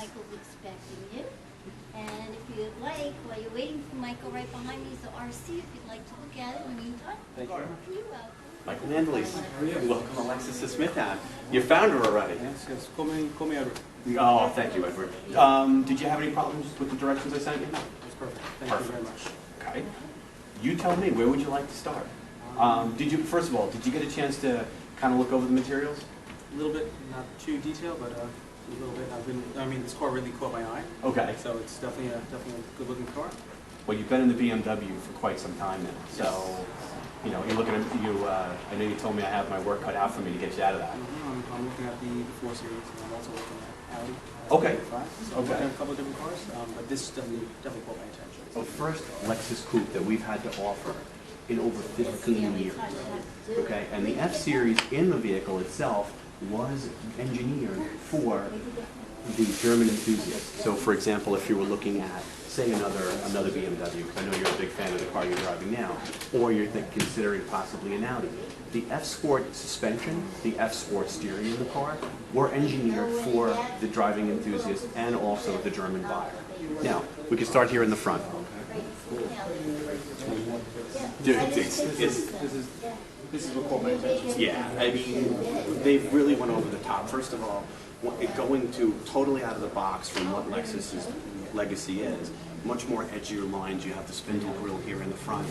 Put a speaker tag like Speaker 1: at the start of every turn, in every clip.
Speaker 1: Michael's expecting you. And if you'd like, while you're waiting for Michael, right behind me is the RC. If you'd like to look at it when you're done.
Speaker 2: Thank you.
Speaker 1: You're welcome.
Speaker 3: Michael Mandolese. Welcome to Lexus of Smithtown. You found her already.
Speaker 2: Yes, yes. Call me Edward.
Speaker 3: Oh, thank you, Edward. Did you have any problems with the directions I sent you?
Speaker 2: That's perfect. Thank you very much.
Speaker 3: Okay. You tell me, where would you like to start? First of all, did you get a chance to kind of look over the materials?
Speaker 2: A little bit, not too detailed, but a little bit. This car really caught my eye.
Speaker 3: Okay.
Speaker 2: So it's definitely a good-looking car.
Speaker 3: Well, you've been in the BMW for quite some time now, so you know you're looking at you. I know you told me I have my work cut out for me to get you out of that.
Speaker 2: I'm looking at the 4 Series, and I'm also looking at Audi.
Speaker 3: Okay.
Speaker 2: So I'm looking at a couple of different cars, but this definitely caught my attention.
Speaker 3: The first Lexus coupe that we've had to offer in over 15 years. Okay, and the F-Series in the vehicle itself was engineered for the German enthusiasts. So, for example, if you were looking at, say, another BMW, because I know you're a big fan of the car you're driving now, or you're considering possibly an Audi, the F-Sport suspension, the F-Sport steering in the car were engineered for the driving enthusiast and also the German buyer. Now, we can start here in the front.
Speaker 2: This is what caught my attention.
Speaker 3: Yeah, I mean, they've really went over the top. First of all, going to totally out of the box from what Lexus's legacy is, much more edgier lines. You have the spindle grille here in the front.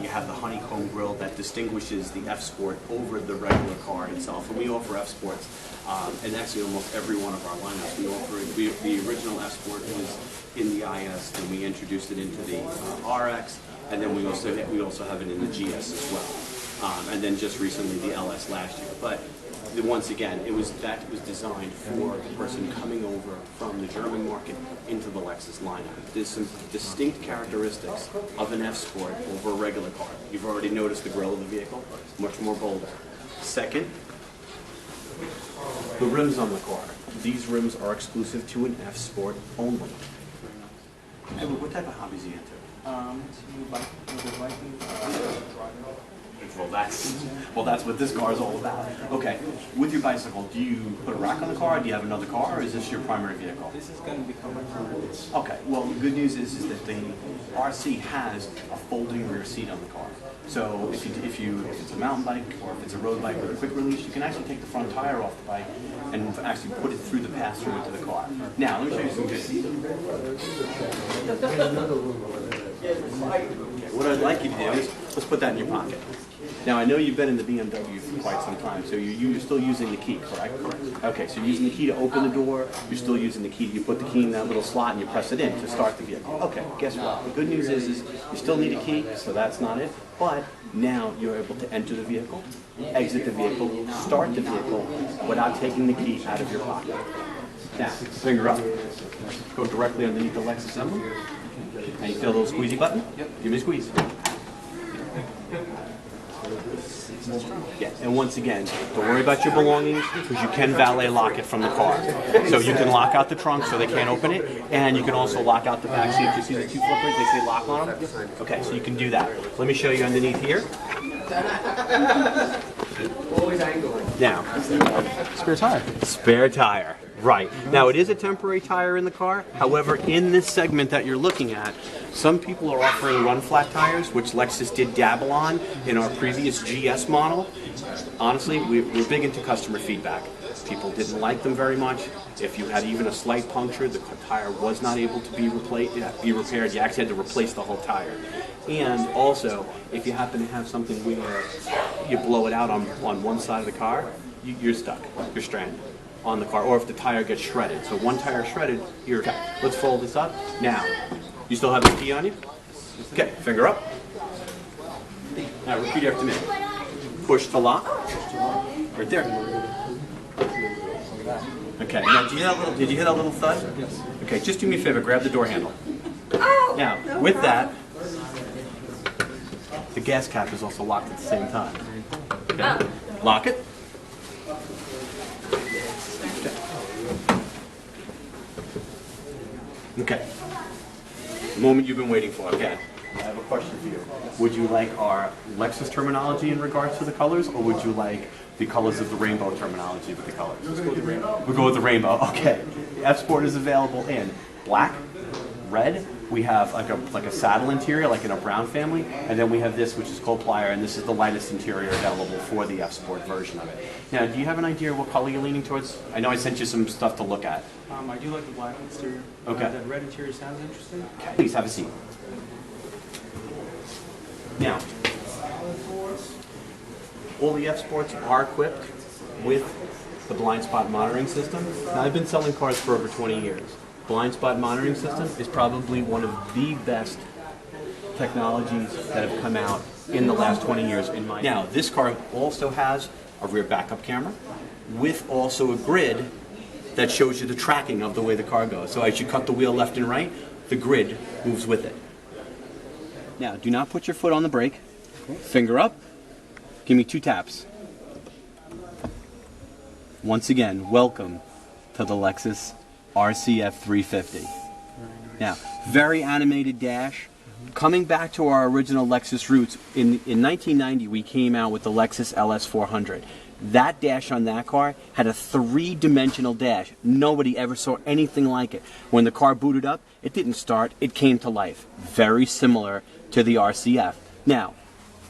Speaker 3: You have the honeycomb grille that distinguishes the F-Sport over the regular car itself. And we offer F-Sports, and actually almost every one of our lineups. We offer the original F-Sport was in the IS, and we introduced it into the RX, and then we also have it in the GS as well. And then just recently the LS last year. But once again, it was designed for the person coming over from the German market into the Lexus lineup. There's some distinct characteristics of an F-Sport over a regular car. You've already noticed the grille of the vehicle, much more bolder. Second, the rims on the car. These rims are exclusive to an F-Sport only. Edward, what type of hobbies are you into? Well, that's what this car is all about. Okay, with your bicycle, do you put a rack on the car? Do you have another car, or is this your primary vehicle?
Speaker 2: This is going to become my primary.
Speaker 3: Okay, well, the good news is that the RC has a folding rear seat on the car. So if it's a mountain bike or if it's a road bike with a quick release, you can actually take the front tire off the bike and actually put it through the pass-through into the car. Now, let me show you some good. What I'd like you to do is let's put that in your pocket. Now, I know you've been in the BMW for quite some time, so you're still using the key, correct? Correct. Okay, so you're using the key to open the door, you're still using the key, you put the key in that little slot and you press it in to start the vehicle. Okay, guess what? The good news is you still need a key, so that's not it, but now you're able to enter the vehicle, exit the vehicle, start the vehicle without taking the key out of your pocket. Now, finger up, go directly underneath the Lexus emblem, and you feel a little squeezy button? Yep. Give me a squeeze. Yeah, and once again, don't worry about your belongings because you can valet lock it from the car. So you can lock out the trunk so they can't open it, and you can also lock out the back seat. You see the two flippers? They say lock on them? Okay, so you can do that. Let me show you underneath here. Now,
Speaker 2: Spare tire.
Speaker 3: spare tire. Right. Now, it is a temporary tire in the car. However, in this segment that you're looking at, some people are offering run-flat tires, which Lexus did dabble on in our previous GS model. Honestly, we're big into customer feedback. People didn't like them very much. If you had even a slight puncture, the tire was not able to be repaired. You actually had to replace the whole tire. And also, if you happen to have something where you blow it out on one side of the car, you're stuck. You're stranded on the car, or if the tire gets shredded. So one tire shredded, you're okay. Let's fold this up. Now, you still have the key on you? Okay, finger up. Now repeat after me. Push to lock. Right there. Okay, now did you hear that little thud?
Speaker 2: Yes.
Speaker 3: Okay, just do me a favor, grab the door handle. Now, with that, the gas cap is also locked at the same time. Okay, lock it. Okay. The moment you've been waiting for. Okay. I have a question for you. Would you like our Lexus terminology in regards to the colors, or would you like the colors of the rainbow terminology with the colors?
Speaker 2: Let's go with the rainbow.
Speaker 3: We'll go with the rainbow. Okay. The F Sport is available in black, red. We have like a saddle interior, like in a brown family, and then we have this, which is cold plier, and this is the lightest interior available for the F Sport version of it. Now, do you have an idea of what color you're leaning towards? I know I sent you some stuff to look at.
Speaker 2: I do like the black exterior.
Speaker 3: Okay.
Speaker 2: That red interior sounds interesting.
Speaker 3: Please have a seat. Now, all the F Sports are equipped with the blind spot monitoring system. Now, I've been selling cars for over 20 years. Blind spot monitoring system is probably one of the best technologies that have come out in the last 20 years in my Now, this car also has a rear backup camera with also a grid that shows you the tracking of the way the car goes. So as you cut the wheel left and right, the grid moves with it. Now, do not put your foot on the brake. Finger up. Give me 2 taps. Once again, welcome to the Lexus RC 350. Now, very animated dash. Coming back to our original Lexus roots, in 1990 we came out with the Lexus LS 400. That dash on that car had a 3-dimensional dash. Nobody ever saw anything like it. When the car booted up, it didn't start, it came to life. Very similar to the RCF. Now,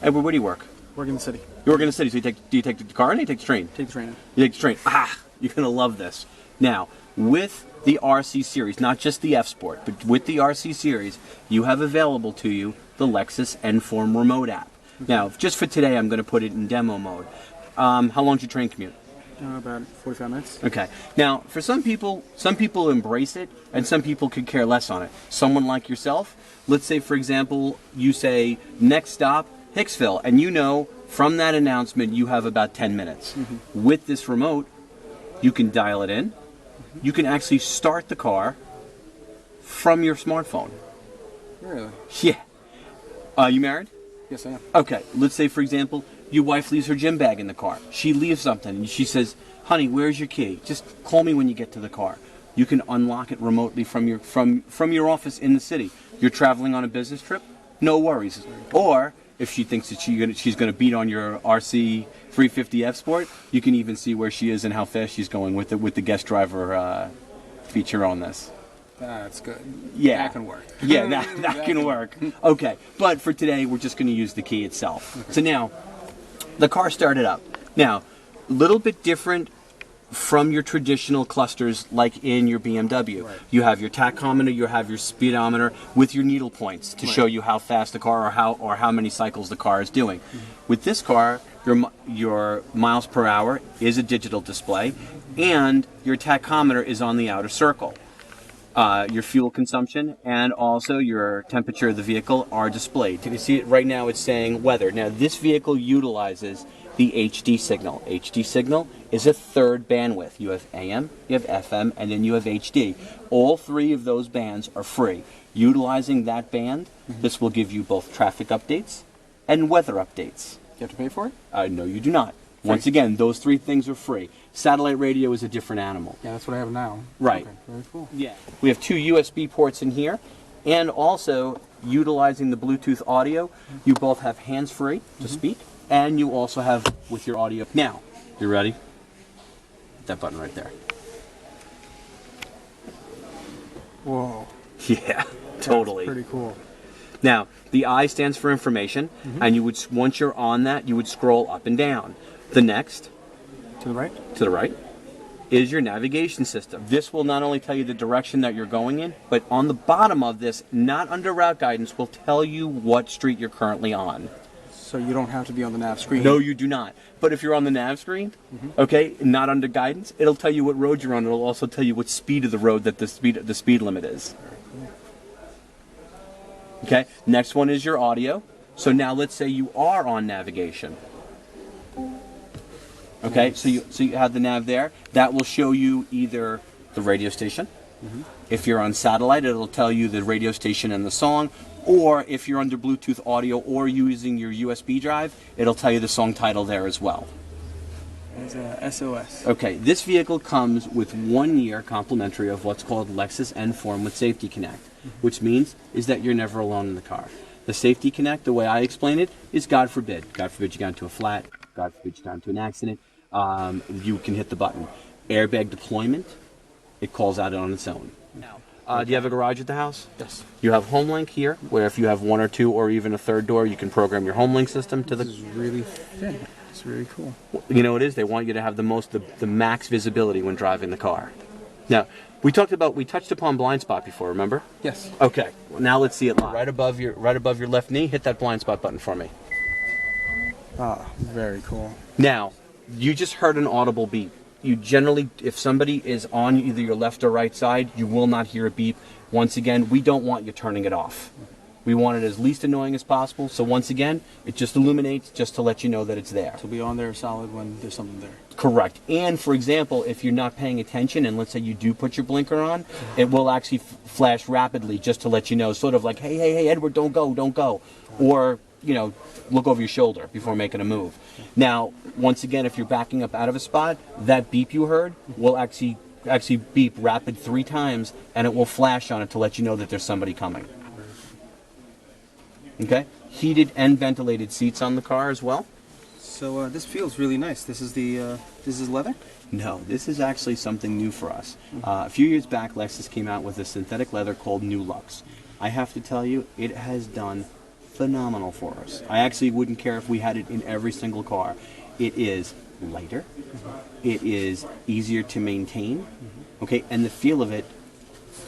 Speaker 3: Edward, where do you work?
Speaker 2: Work in the city.
Speaker 3: You work in the city, so do you take the car or do you take the train?
Speaker 2: Take the train in.
Speaker 3: You take the train. Ah, you're going to love this. Now, with the RC series, not just the F Sport, but with the RC series, you have available to you the Lexus N-Form remote app. Now, just for today, I'm going to put it in demo mode. How long's your train commute?
Speaker 2: About 45 minutes.
Speaker 3: Okay. Now, for some people embrace it, and some people could care less on it. Someone like yourself, let's say, for example, you say, next stop, Hicksville, and you know from that announcement you have about 10 minutes. With this remote, you can dial it in. You can actually start the car from your smartphone.
Speaker 2: Really?
Speaker 3: Yeah. You married?
Speaker 2: Yes, I am.
Speaker 3: Okay. Let's say, for example, your wife leaves her gym bag in the car. She leaves something, and she says, honey, where's your key? Just call me when you get to the car. You can unlock it remotely from your office in the city. You're traveling on a business trip? No worries. Or if she thinks that she's going to beat on your RC350 F Sport, you can even see where she is and how fast she's going with the guest driver feature on this.
Speaker 2: That's good.
Speaker 3: Yeah.
Speaker 2: That can work.
Speaker 3: Yeah, that can work. Okay, but for today, we're just going to use the key itself. Okay. So now, the car started up. Now, a little bit different from your traditional clusters like in your BMW.
Speaker 2: Right.
Speaker 3: You have your tachometer, you have your speedometer with your needle points to show you how fast the car or how many cycles the car is doing. With this car, your miles per hour is a digital display, and your tachometer is on the outer circle. Your fuel consumption and also your temperature of the vehicle are displayed. You can see it right now, it's saying weather. Now, this vehicle utilizes the HD signal. HD signal is a 3rd bandwidth. You have AM, you have FM, and then you have HD. All 3 of those bands are free. Utilizing that band, this will give you both traffic updates and weather updates.
Speaker 2: You have to pay for it?
Speaker 3: No, you do not. Once again, those 3 things are free. Satellite radio is a different animal.
Speaker 2: Yeah, that's what I have now.
Speaker 3: Right.
Speaker 2: Okay, very cool.
Speaker 3: Yeah. We have 2 USB ports in here, and also utilizing the Bluetooth audio, you both have hands-free to speak, and you also have with your audio. Now, you ready? Hit that button right there.
Speaker 2: Whoa.
Speaker 3: Yeah, totally.
Speaker 2: That's pretty cool.
Speaker 3: Now, the I stands for information, and you would, once you're on that, you would scroll up and down. The next,
Speaker 2: To the right?
Speaker 3: to the right, is your navigation system. This will not only tell you the direction that you're going in, but on the bottom of this, not under route guidance, will tell you what street you're currently on.
Speaker 2: So you don't have to be on the nav screen?
Speaker 3: No, you do not. But if you're on the nav screen, okay, not under guidance, it'll tell you what road you're on. It'll also tell you what speed of the road that the speed limit is. Okay, next one is your audio. So now let's say you are on navigation. Okay, so you have the nav there. That will show you either the radio station. If you're on satellite, it'll tell you the radio station and the song. Or if you're under Bluetooth audio or using your USB drive, it'll tell you the song title there as well.
Speaker 2: It's a SOS.
Speaker 3: Okay, this vehicle comes with 1 year complimentary of what's called Lexus N-Form with Safety Connect, which means is that you're never alone in the car. The safety connect, the way I explain it, is God forbid. God forbid you got into a flat. God forbid you got into an accident. You can hit the button. Airbag deployment, it calls out on its own. Do you have a garage at the house?
Speaker 2: Yes.
Speaker 3: You have HomeLink here, where if you have one or two or even a third door, you can program your HomeLink system to the...
Speaker 2: This is really thin. It's really cool.
Speaker 3: You know what it is? They want you to have the max visibility when driving the car. Now, we touched upon blind spot before, remember?
Speaker 2: Yes.
Speaker 3: Okay, well, now let's see it live. Right above your left knee, hit that blind spot button for me.
Speaker 2: Ah, very cool.
Speaker 3: Now, you just heard an audible beep. You generally, if somebody is on either your left or right side, you will not hear a beep. Once again, we don't want you turning it off. We want it as least annoying as possible. So once again, it just illuminates just to let you know that it's there.
Speaker 2: To be on there solid when there's something there.
Speaker 3: Correct. And for example, if you're not paying attention and let's say you do put your blinker on, it will actually flash rapidly just to let you know, sort of like, hey, Edward, don't go. Or, look over your shoulder before making a move. Now, once again, if you're backing up out of a spot, that beep you heard will actually beep rapid 3 times and it will flash on it to let you know that there's somebody coming. Okay? Heated and ventilated seats on the car as well.
Speaker 2: So this feels really nice. This is leather?
Speaker 3: No, this is actually something new for us. A few years back, Lexus came out with a synthetic leather called New Lux. I have to tell you, it has done phenomenal for us. I actually wouldn't care if we had it in every single car. It is lighter. It is easier to maintain. Okay, and the feel of it.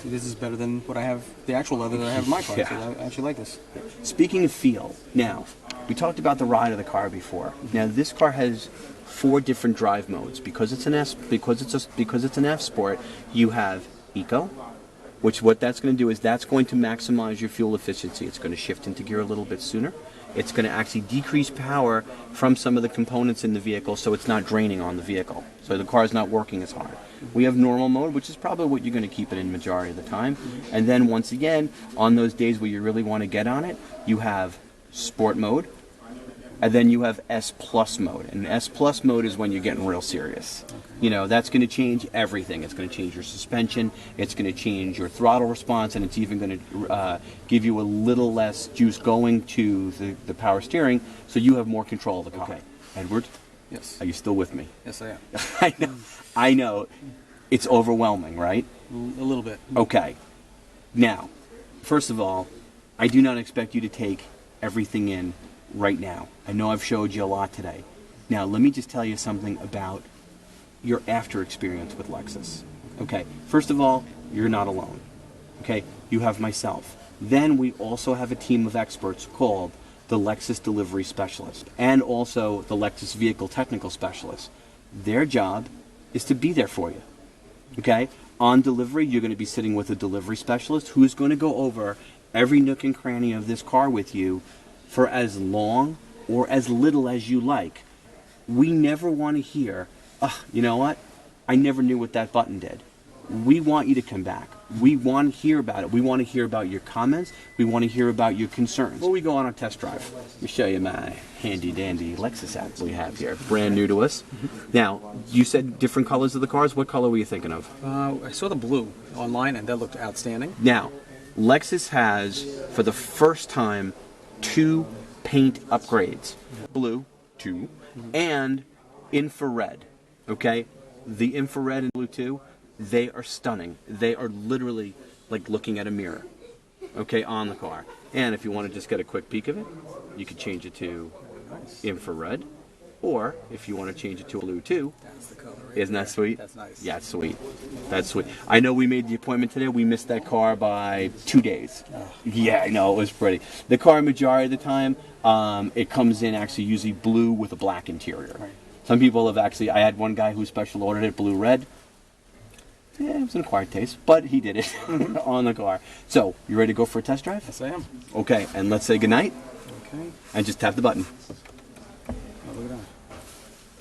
Speaker 2: See, this is better than what I have, the actual leather that I have in my car.
Speaker 3: Yeah.
Speaker 2: So I actually like this.
Speaker 3: Speaking of feel, now, we talked about the ride of the car before. Now, this car has 4 different drive modes. Because it's an F Sport, you have Eco, which what that's going to do is that's going to maximize your fuel efficiency. It's going to shift into gear a little bit sooner. It's going to actually decrease power from some of the components in the vehicle so it's not draining on the vehicle. So the car is not working as hard. We have normal mode, which is probably what you're going to keep it in majority of the time. And then once again, on those days where you really want to get on it, you have Sport mode. And then you have S Plus mode. And S Plus mode is when you're getting real serious. That's going to change everything. It's going to change your suspension. It's going to change your throttle response. And it's even going to give you a little less juice going to the power steering so you have more control of the car. Okay. Edward?
Speaker 2: Yes.
Speaker 3: Are you still with me?
Speaker 2: Yes, I am.
Speaker 3: I know. It's overwhelming, right?
Speaker 2: A little bit.
Speaker 3: Okay. Now, first of all, I do not expect you to take everything in right now. I know I've showed you a lot today. Now, let me just tell you something about your after experience with Lexus. Okay, first of all, you're not alone. Okay, you have myself. Then we also have a team of experts called the Lexus Delivery Specialist and also the Lexus Vehicle Technical Specialist. Their job is to be there for you. Okay, on delivery, you're going to be sitting with a delivery specialist who is going to go over every nook and cranny of this car with you for as long or as little as you like. We never want to hear, you know what? I never knew what that button did. We want you to come back. We want to hear about it. We want to hear about your comments. We want to hear about your concerns. Before we go on a test drive, let me show you my handy-dandy Lexus app we have here. Brand new to us. Now, you said different colors of the cars. What color were you thinking of?
Speaker 2: I saw the blue online, and that looked outstanding.
Speaker 3: Now, Lexus has, for the first time, 2 paint upgrades. Blue, 2, and infrared. Okay? The infrared and blue 2, they are stunning. They are literally like looking at a mirror, okay, on the car. And if you want to just get a quick peek of it, you could change it to infrared, or if you want to change it to blue 2,
Speaker 2: That's the color. Right?
Speaker 3: isn't that sweet?
Speaker 2: That's nice.
Speaker 3: Yeah, it's sweet. That's sweet. I know we made the appointment today. We missed that car by 2 days. Yeah, I know, it was pretty. The car, majority of the time, it comes in actually usually blue with a black interior.
Speaker 2: Right.
Speaker 3: Some people have actually, I had one guy who special ordered it blue-red. Yeah, it was an acquired taste, but he did it on the car. So, you ready to go for a test drive?
Speaker 2: Yes, I am.
Speaker 3: Okay, and let's say goodnight,
Speaker 2: Okay.
Speaker 3: and just tap the button.
Speaker 2: Oh, look at that.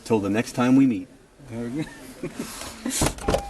Speaker 3: Till the next time we meet.
Speaker 2: There we go.